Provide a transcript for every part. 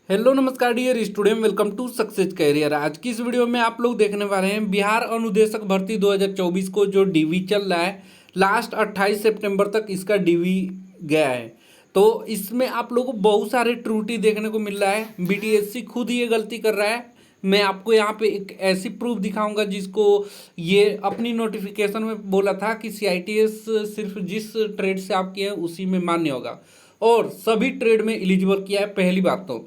Hello नमस्कार dear student, welcome to success career. आज की इस वीडियो में आप लोग देखने वाले हैं बिहार अनुदेशक भर्ती 2024 को जो डीवी चल रहा है। लास्ट 28 सितंबर तक इसका डीवी गया है। तो इसमें आप लोगों को बहुत सारे त्रुटि देखने को मिल रहा है। बीटीएससी खुद ये गलती कर रहा है। मैं आपको यहाँ पे एक ऐसी प्रूफ दिखाऊंगा जिसको ये अपनी नोटिफिकेशन में बोला था कि सीआईटीएस सिर्फ जिस ट्रेड से आप किए हैं उसी में मान्य होगा और सभी ट्रेड में एलिजिबल किया है। पहली बात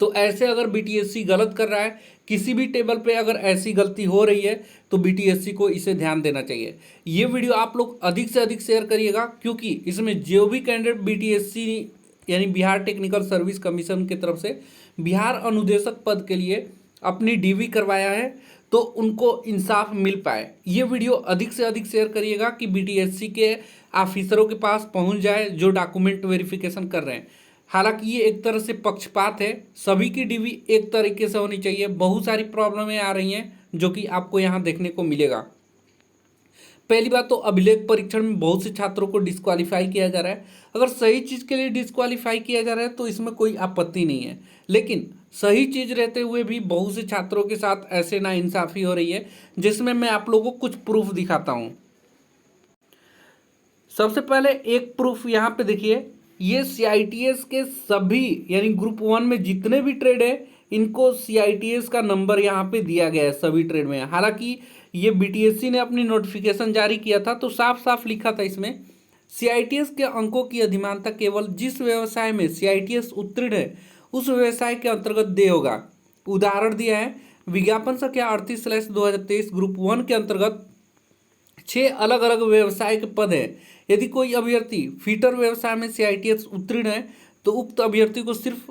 तो ऐसे अगर बीटीएससी गलत कर रहा है, किसी भी टेबल पे अगर ऐसी गलती हो रही है तो बीटीएससी को इसे ध्यान देना चाहिए। ये वीडियो आप लोग अधिक से अधिक शेयर करिएगा, क्योंकि इसमें जो भी कैंडिडेट बीटीएससी यानी बिहार टेक्निकल सर्विस कमीशन की तरफ से बिहार अनुदेशक पद के लिए अपनी डीवी करवाया है तो उनको इंसाफ मिल पाए। ये वीडियो अधिक से अधिक शेयर करिएगा कि बीटीएससी के ऑफिसरों के पास पहुंच जाए जो डॉक्यूमेंट वेरिफिकेशन कर रहे हैं। हालांकि ये एक तरह से पक्षपात है, सभी की डीवी एक तरीके से होनी चाहिए। बहुत सारी प्रॉब्लमें आ रही हैं जो कि आपको यहाँ देखने को मिलेगा। पहली बात तो अभिलेख परीक्षण में बहुत से छात्रों को डिस्क्वालीफाई किया जा रहा है। अगर सही चीज़ के लिए डिस्क्वालीफाई किया जा रहा है तो इसमें कोई आपत्ति नहीं है, लेकिन सही चीज़ रहते हुए भी बहुत से छात्रों के साथ ऐसे नाइंसाफ़ी हो रही है, जिसमें मैं आप लोगों को कुछ प्रूफ दिखाता हूँ। सबसे पहले एक प्रूफ यहाँ पे देखिए, ये सीआईटीएस के सभी यानी ग्रुप 1 में जितने भी ट्रेड है इनको सीआईटीएस का नंबर यहाँ पे दिया गया है सभी ट्रेड में। हालांकि ये बीटीएससी ने अपनी नोटिफिकेशन जारी किया था तो साफ साफ लिखा था इसमें, सीआईटीएस के अंकों की अधिमानता केवल जिस व्यवसाय में सीआईटीएस उत्तीर्ण है उस व्यवसाय के अंतर्गत दे होगा। उदाहरण दिया है, विज्ञापन संख्या 38/2023 ग्रुप 1 के अंतर्गत 6 अलग अलग व्यवसाय के पद हैं। यदि कोई अभ्यर्थी फीटर व्यवसाय में सीआईटीएस उत्तीर्ण है तो उक्त अभ्यर्थी को सिर्फ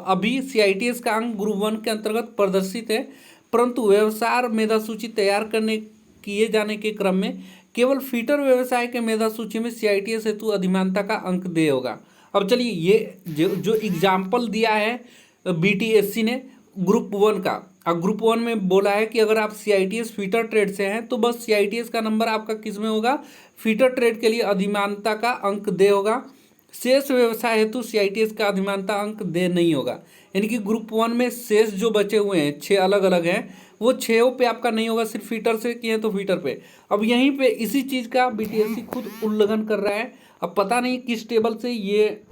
अभी सीआईटीएस का अंक ग्रुप 1 के अंतर्गत प्रदर्शित है, परंतु व्यवसाय मेधा सूची तैयार करने किए जाने के क्रम में केवल फीटर व्यवसाय के मेधा सूची में सीआईटीएस हेतु अधिमानता का अंक दे होगा। अब चलिए, ये जो एग्जाम्पल दिया है बीटीएससी ने ग्रुप 1 का, अब ग्रुप 1 में बोला है कि अगर आप सीआईटीएस फीटर ट्रेड से हैं तो बस सीआईटीएस का नंबर आपका किस में होगा, फीटर ट्रेड के लिए अधिमानता का अंक दे होगा। शेष व्यवसाय हेतु सीआईटीएस का अधिमानता अंक दे नहीं होगा। यानी कि ग्रुप 1 में शेष जो बचे हुए हैं 6 अलग अलग हैं, वो 6 पे आपका नहीं होगा, सिर्फ फीटर से किए तो फीटर पे। अब यहीं पे इसी चीज़ का बीटीएससी खुद उल्लंघन कर रहा है। अब पता नहीं किस टेबल से ये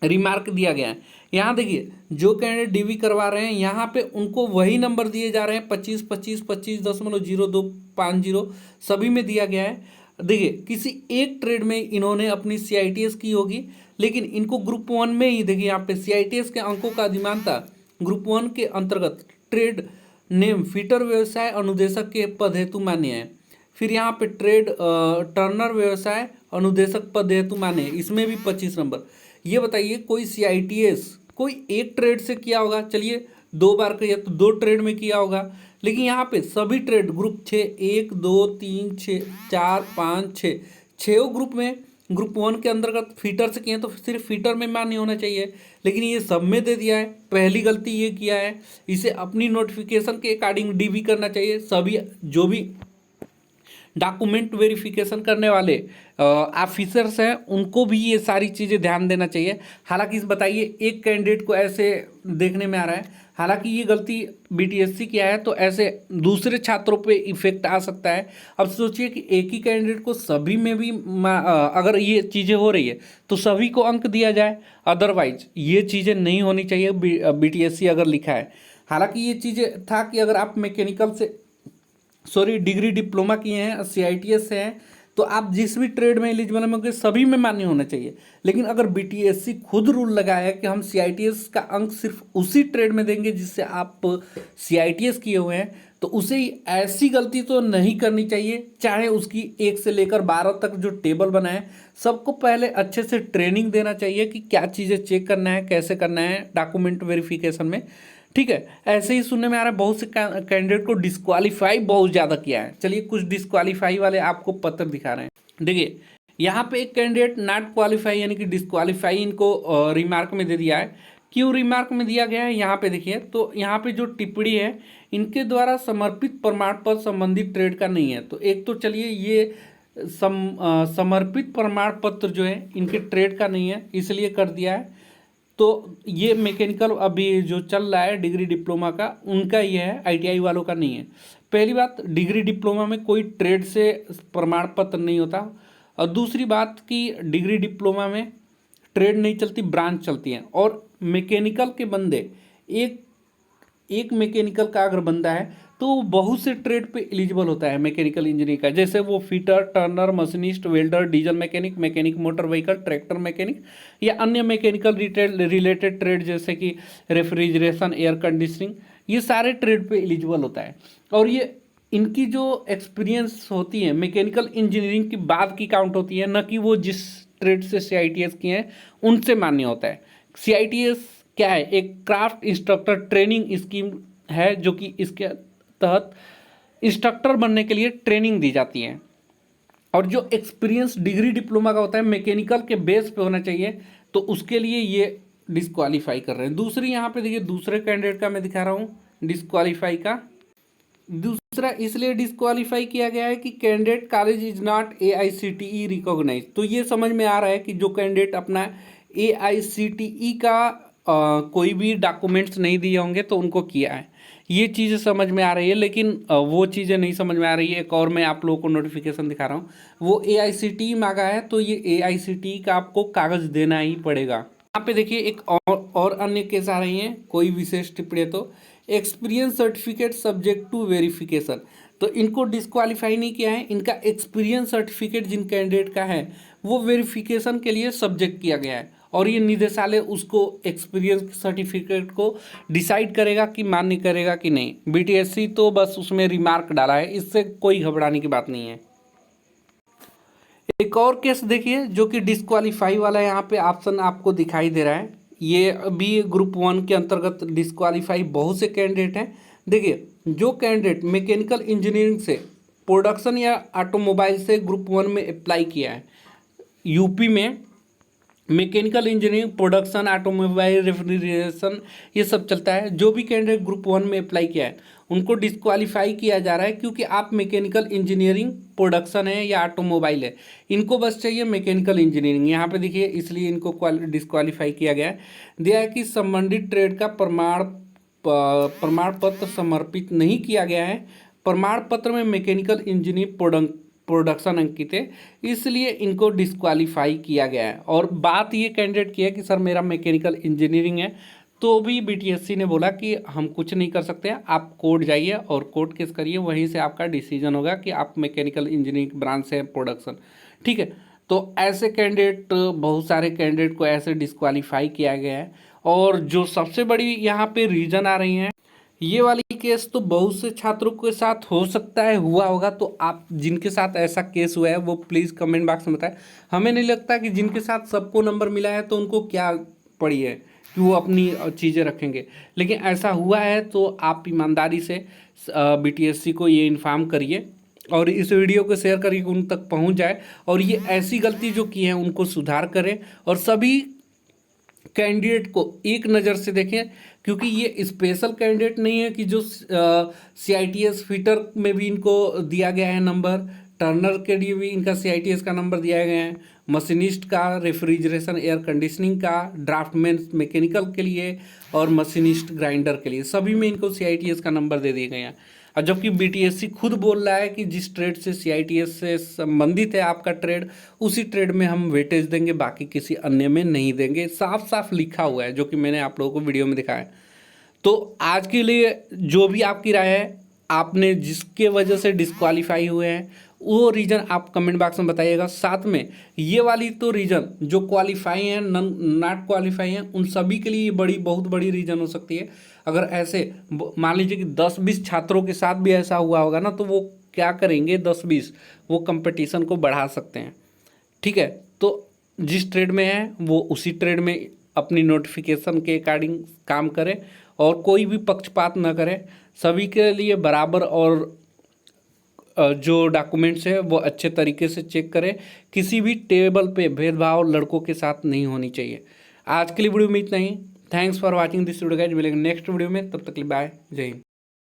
रिमार्क दिया गया है। यहाँ देखिए, जो कैंडिडेट डीवी करवा रहे हैं यहाँ पे उनको वही नंबर दिए जा रहे हैं 25 25 25.0250 सभी में दिया गया है। देखिए, किसी एक ट्रेड में इन्होंने अपनी सीआईटीएस की होगी, लेकिन इनको ग्रुप 1 में ही देखिए यहाँ पे सीआईटीएस के अंकों का अधिमानता ग्रुप 1 के अंतर्गत ट्रेड नेम फीटर व्यवसाय अनुदेशक के पद हेतु मान्य है। फिर यहाँ पे ट्रेड टर्नर व्यवसाय अनुदेशक पद हेतु मान्य है, इसमें भी 25 नंबर। ये बताइए, कोई सीआईटीएस कोई एक ट्रेड से किया होगा, चलिए 2 बार किया तो 2 ट्रेड में किया होगा, लेकिन यहाँ पे सभी ट्रेड ग्रुप 6 1 2 3 6 4 5 6 6 ग्रुप में ग्रुप 1 के अंतर्गत फीटर से किए हैं तो सिर्फ फीटर में मान्य होना चाहिए, लेकिन ये सब में दे दिया है। पहली गलती ये किया है, इसे अपनी नोटिफिकेशन के अकॉर्डिंग डीवी करना चाहिए। सभी जो भी डॉक्यूमेंट वेरिफिकेशन करने वाले ऑफिसर्स हैं उनको भी ये सारी चीज़ें ध्यान देना चाहिए। हालांकि बताइए, एक कैंडिडेट को ऐसे देखने में आ रहा है, हालांकि ये गलती बीटीएससी किया है तो ऐसे दूसरे छात्रों पे इफेक्ट आ सकता है। अब सोचिए कि एक ही कैंडिडेट को सभी में भी अगर ये चीज़ें हो रही है तो सभी को अंक दिया जाए, अदरवाइज ये चीज़ें नहीं होनी चाहिए बीटीएससी अगर लिखा है। हालांकि ये चीज़ें था कि अगर आप मैकेनिकल से डिग्री डिप्लोमा किए हैं, सीआईटीएस से हैं, तो आप जिस भी ट्रेड में एलिजिबल होंगे सभी में मान्य होना चाहिए। लेकिन अगर बीटीएससी खुद रूल लगाया है कि हम सीआईटीएस का अंक सिर्फ उसी ट्रेड में देंगे जिससे आप सीआईटीएस किए हुए हैं, तो उसे ही ऐसी गलती तो नहीं करनी चाहिए। चाहे उसकी 1 से लेकर 12 तक जो टेबल बना है, सबको पहले अच्छे से ट्रेनिंग देना चाहिए कि क्या चीज़ें चेक करना है, कैसे करना है डॉक्यूमेंट वेरिफिकेशन में। ठीक है, ऐसे ही सुनने में आ रहा है बहुत से कैंडिडेट को डिस्क्वालीफाई बहुत ज़्यादा किया है। चलिए, कुछ डिस्क्वालीफाई वाले आपको पत्र दिखा रहे हैं। देखिए, यहाँ पे एक कैंडिडेट नॉट क्वालिफाई यानी कि डिस्क्वालीफाई इनको रिमार्क में दे दिया है। क्यों रिमार्क में दिया गया है यहाँ पे देखिए, तो यहाँ पे जो टिप्पणी है, इनके द्वारा समर्पित प्रमाण पत्र संबंधित ट्रेड का नहीं है। तो एक तो चलिए, ये समर्पित प्रमाण पत्र जो है इनके ट्रेड का नहीं है, इसलिए कर दिया है। तो ये मैकेनिकल अभी जो चल रहा है डिग्री डिप्लोमा का, उनका ये है, आईटीआई वालों का नहीं है। पहली बात, डिग्री डिप्लोमा में कोई ट्रेड से प्रमाण पत्र नहीं होता। और दूसरी बात कि डिग्री डिप्लोमा में ट्रेड नहीं चलती, ब्रांच चलती है। और मैकेनिकल के बंदे, एक मैकेनिकल का अगर बंदा है तो वो बहुत से ट्रेड पे एलिजिबल होता है मैकेनिकल इंजीनियरिंग का। जैसे वो fitter, Turner, machinist, welder, diesel mechanic motor vehicle, tractor mechanic या अन्य मैकेनिकल रिलेटेड ट्रेड जैसे कि रेफ्रिजरेशन, एयर कंडीशनिंग, ये सारे ट्रेड पे एलिजिबल होता है। और ये इनकी जो एक्सपीरियंस होती है मैकेनिकल इंजीनियरिंग की बाद की काउंट होती है, न कि वो जिस ट्रेड से CITS किए हैं उनसे मान्य होता है। CITS क्या है? एक क्राफ्ट इंस्ट्रक्टर ट्रेनिंग स्कीम है, जो कि इसके तहत इंस्ट्रक्टर बनने के लिए ट्रेनिंग दी जाती है। और जो एक्सपीरियंस डिग्री डिप्लोमा का होता है मैकेनिकल के बेस पे होना चाहिए, तो उसके लिए ये डिस्क्वालीफाई कर रहे हैं। दूसरी यहाँ पे देखिए, दूसरे कैंडिडेट का मैं दिखा रहा हूँ डिस्क्वालीफाई का। दूसरा इसलिए डिस्क्वालीफाई किया गया है कि candidate college is not AICTE recognise. तो ये समझ में आ रहा है कि जो कैंडिडेट अपना AICTE का कोई भी डॉक्यूमेंट्स नहीं दिए होंगे तो उनको किया है, ये चीज़ें समझ में आ रही है। लेकिन वो चीज़ें नहीं समझ में आ रही है। एक और मैं आप लोगों को नोटिफिकेशन दिखा रहा हूँ, वो AICTE मांगा है, तो ये AICTE का आपको कागज़ देना ही पड़ेगा। यहाँ पे देखिए एक और अन्य केस आ रही हैं, कोई विशेष टिप्पणी तो experience certificate subject to verification. तो इनको डिस्क्वालीफाई नहीं किया है, इनका एक्सपीरियंस सर्टिफिकेट जिन कैंडिडेट का है वो वेरिफिकेशन के लिए सब्जेक्ट किया गया है। और ये निदेशालय उसको एक्सपीरियंस सर्टिफिकेट को डिसाइड करेगा कि मान्य करेगा कि नहीं। BTSC तो बस उसमें रिमार्क डाला है, इससे कोई घबराने की बात नहीं है। एक और केस देखिए जो कि डिस्क्वालीफाई वाला, यहाँ पे ऑप्शन आपको दिखाई दे रहा है। ये अभी ग्रुप 1 के अंतर्गत डिस्क्वालीफाई बहुत से कैंडिडेट हैं। देखिए, जो कैंडिडेट मैकेनिकल इंजीनियरिंग से प्रोडक्शन या ऑटोमोबाइल से ग्रुप 1 में अप्लाई किया है, यूपी में mechanical engineering, production, automobile, refrigeration, ये सब चलता है। जो भी कैंडिडेट ग्रुप 1 में अप्लाई किया है उनको डिस्क्वालीफाई किया जा रहा है, क्योंकि आप मैकेनिकल इंजीनियरिंग, प्रोडक्शन है या ऑटोमोबाइल है, इनको बस चाहिए मैकेनिकल इंजीनियरिंग। यहाँ पे देखिए, इसलिए इनको डिस्क्वालीफाई किया गया है। दिया है कि संबंधित ट्रेड का प्रमाण पत्र समर्पित नहीं किया गया है, प्रमाण पत्र में मैकेनिकल इंजीनियरिंग प्रोडक्शन अंकित है, इसलिए इनको डिस्क्वालीफाई किया गया है। और बात ये कैंडिडेट की है कि सर मेरा मैकेनिकल इंजीनियरिंग है, तो भी BTSC ने बोला कि हम कुछ नहीं कर सकते हैं, आप कोर्ट जाइए और कोर्ट केस करिए, वहीं से आपका डिसीजन होगा कि आप मैकेनिकल इंजीनियरिंग ब्रांच से प्रोडक्शन, ठीक है। तो ऐसे कैंडिडेट, बहुत सारे कैंडिडेट को ऐसे डिस्क्वालीफाई किया गया है। और जो सबसे बड़ी यहाँ पे रीज़न आ रही हैं, ये वाली केस तो बहुत से छात्रों के साथ हो सकता है हुआ होगा, तो आप जिनके साथ ऐसा केस हुआ है वो प्लीज़ कमेंट बॉक्स में बताएं। हमें नहीं लगता कि जिनके साथ सबको नंबर मिला है तो उनको क्या पड़ी है कि वो अपनी चीज़ें रखेंगे, लेकिन ऐसा हुआ है तो आप ईमानदारी से BTSC को ये इन्फॉर्म करिए और इस वीडियो को शेयर करिए कि उन तक पहुंच जाए, और ये ऐसी गलती जो की है उनको सुधार करें। और सभी कैंडिडेट को एक नज़र से देखें, क्योंकि ये स्पेशल कैंडिडेट नहीं है कि जो CITS फिटर में भी इनको दिया गया है नंबर, टर्नर के लिए भी इनका CITS का नंबर दिया गया है, मशीनिस्ट का, रेफ्रिजरेशन, एयर कंडीशनिंग का, ड्राफ्टमैन मैकेनिकल के लिए और मशीनिस्ट ग्राइंडर के लिए, सभी में इनको CITS का नंबर दे दिए गए हैं। और जबकि BTSC खुद बोल रहा है कि जिस ट्रेड से CITS से संबंधित है आपका ट्रेड, उसी ट्रेड में हम वेटेज देंगे, बाकी किसी अन्य में नहीं देंगे। साफ साफ लिखा हुआ है, जो कि मैंने आप लोगों को वीडियो में दिखाया। तो आज के लिए जो भी आपकी राय है, आपने जिसके वजह से डिस्क्वालीफाई हुए हैं वो रीज़न आप कमेंट बॉक्स में बताइएगा। साथ में ये वाली तो रीज़न जो क्वालिफाई हैं, नॉट क्वालिफाई हैं, उन सभी के लिए बहुत बड़ी रीज़न हो सकती है। अगर ऐसे मान लीजिए कि 10-20 छात्रों के साथ भी ऐसा हुआ होगा ना, तो वो क्या करेंगे, 10-20 वो कंपटीशन को बढ़ा सकते हैं, ठीक है। तो जिस ट्रेड में है वो उसी ट्रेड में अपनी नोटिफिकेशन के अकॉर्डिंग काम करें और कोई भी पक्षपात न करें, सभी के लिए बराबर, और जो डॉक्यूमेंट्स है वो अच्छे तरीके से चेक करें। किसी भी टेबल पे भेदभाव लड़कों के साथ नहीं होनी चाहिए। आज के लिए वीडियो में इतना ही। Thanks for watching this video guys. मिलेंगे नेक्स्ट वीडियो में, तब तक के लिए बाय, जय हिंद।